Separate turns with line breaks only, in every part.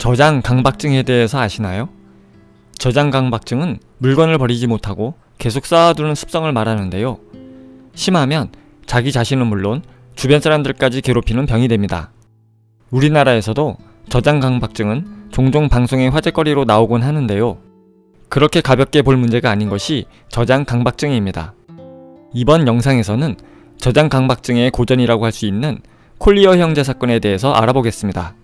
저장 강박증에 대해서 아시나요? 저장 강박증은 물건을 버리지 못하고 계속 쌓아두는 습성을 말하는데요. 심하면 자기 자신은 물론 주변 사람들까지 괴롭히는 병이 됩니다. 우리나라에서도 저장 강박증은 종종 방송의 화제거리로 나오곤 하는데요. 그렇게 가볍게 볼 문제가 아닌 것이 저장 강박증입니다. 이번 영상에서는 저장 강박증의 고전이라고 할 수 있는 콜리어 형제 사건에 대해서 알아보겠습니다.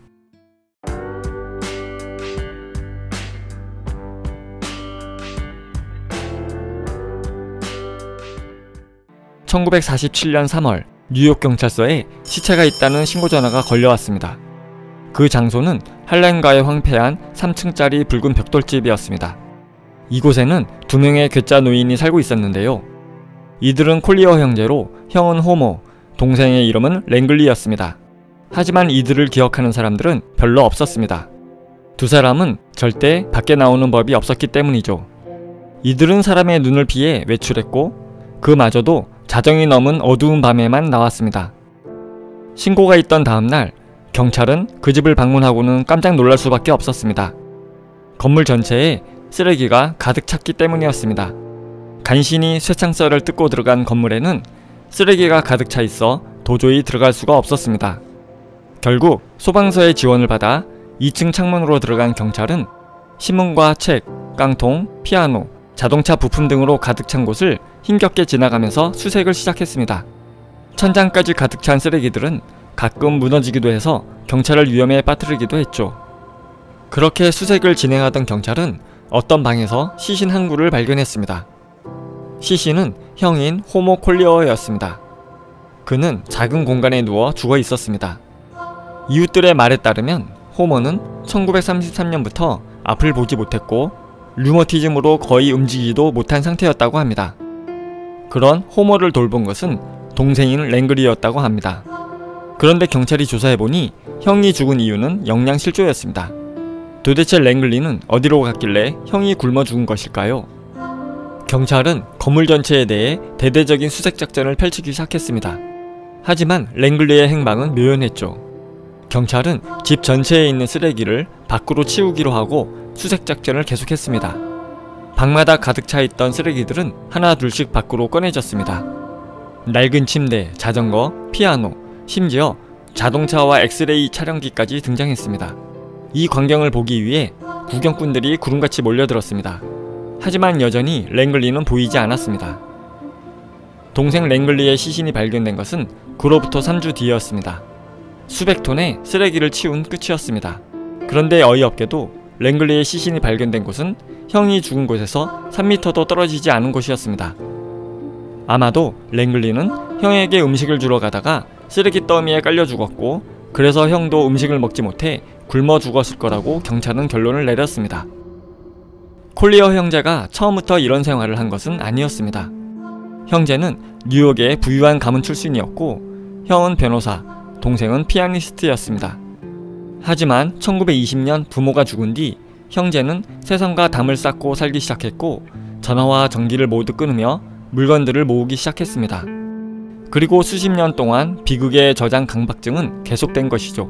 (1947년 3월) 뉴욕 경찰서에 시체가 있다는 신고 전화가 걸려왔습니다. 그 장소는 할렘가의 황폐한 3층짜리 붉은 벽돌집이었습니다. 이곳에는 2명의 괴짜 노인이 살고 있었는데요. 이들은 콜리어 형제로 형은 호모, 동생의 이름은 랭글리였습니다. 하지만 이들을 기억하는 사람들은 별로 없었습니다. 두 사람은 절대 밖에 나오는 법이 없었기 때문이죠. 이들은 사람의 눈을 피해 외출했고 그마저도 자정이 넘은 어두운 밤에만 나왔습니다. 신고가 있던 다음날 경찰은 그 집을 방문하고는 깜짝 놀랄 수밖에 없었습니다. 건물 전체에 쓰레기가 가득 찼기 때문이었습니다. 간신히 쇠창살을 뜯고 들어간 건물에는 쓰레기가 가득 차 있어 도저히 들어갈 수가 없었습니다. 결국 소방서의 지원을 받아 2층 창문으로 들어간 경찰은 신문과 책, 깡통, 피아노, 자동차 부품 등으로 가득 찬 곳을 힘겹게 지나가면서 수색을 시작했습니다. 천장까지 가득 찬 쓰레기들은 가끔 무너지기도 해서 경찰을 위험에 빠뜨리기도 했죠. 그렇게 수색을 진행하던 경찰은 어떤 방에서 시신 한 구를 발견했습니다. 시신은 형인 호모 콜리어였습니다. 그는 작은 공간에 누워 죽어 있었습니다. 이웃들의 말에 따르면 호모는 1933년부터 앞을 보지 못했고 류머티즘으로 거의 움직이지도 못한 상태였다고 합니다. 그런 호모를 돌본 것은 동생인 랭글리였다고 합니다. 그런데 경찰이 조사해보니 형이 죽은 이유는 영양실조였습니다. 도대체 랭글리는 어디로 갔길래 형이 굶어 죽은 것일까요? 경찰은 건물 전체에 대해 대대적인 수색작전을 펼치기 시작했습니다. 하지만 랭글리의 행방은 묘연했죠. 경찰은 집 전체에 있는 쓰레기를 밖으로 치우기로 하고 수색작전을 계속했습니다. 방마다 가득 차있던 쓰레기들은 하나 둘씩 밖으로 꺼내졌습니다. 낡은 침대, 자전거, 피아노, 심지어 자동차와 엑스레이 촬영기까지 등장했습니다. 이 광경을 보기 위해 구경꾼들이 구름같이 몰려들었습니다. 하지만 여전히 랭글리는 보이지 않았습니다. 동생 랭글리의 시신이 발견된 것은 그로부터 3주 뒤였습니다. 수백 톤의 쓰레기를 치운 끝이었습니다. 그런데 어이없게도 랭글리의 시신이 발견된 곳은 형이 죽은 곳에서 3m도 떨어지지 않은 곳이었습니다. 아마도 랭글리는 형에게 음식을 주러 가다가 쓰레기 더미에 깔려 죽었고 그래서 형도 음식을 먹지 못해 굶어 죽었을 거라고 경찰은 결론을 내렸습니다. 콜리어 형제가 처음부터 이런 생활을 한 것은 아니었습니다. 형제는 뉴욕의 부유한 가문 출신이었고 형은 변호사, 동생은 피아니스트였습니다. 하지만 1920년 부모가 죽은 뒤 형제는 세상과 담을 쌓고 살기 시작했고 전화와 전기를 모두 끊으며 물건들을 모으기 시작했습니다. 그리고 수십 년 동안 비극의 저장 강박증은 계속된 것이죠.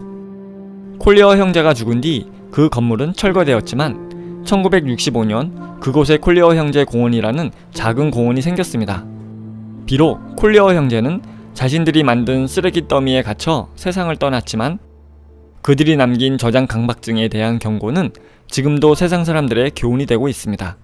콜리어 형제가 죽은 뒤 그 건물은 철거되었지만 1965년 그곳에 콜리어 형제 공원이라는 작은 공원이 생겼습니다. 비록 콜리어 형제는 자신들이 만든 쓰레기 더미에 갇혀 세상을 떠났지만 그들이 남긴 저장 강박증에 대한 경고는 지금도 세상 사람들의 교훈이 되고 있습니다.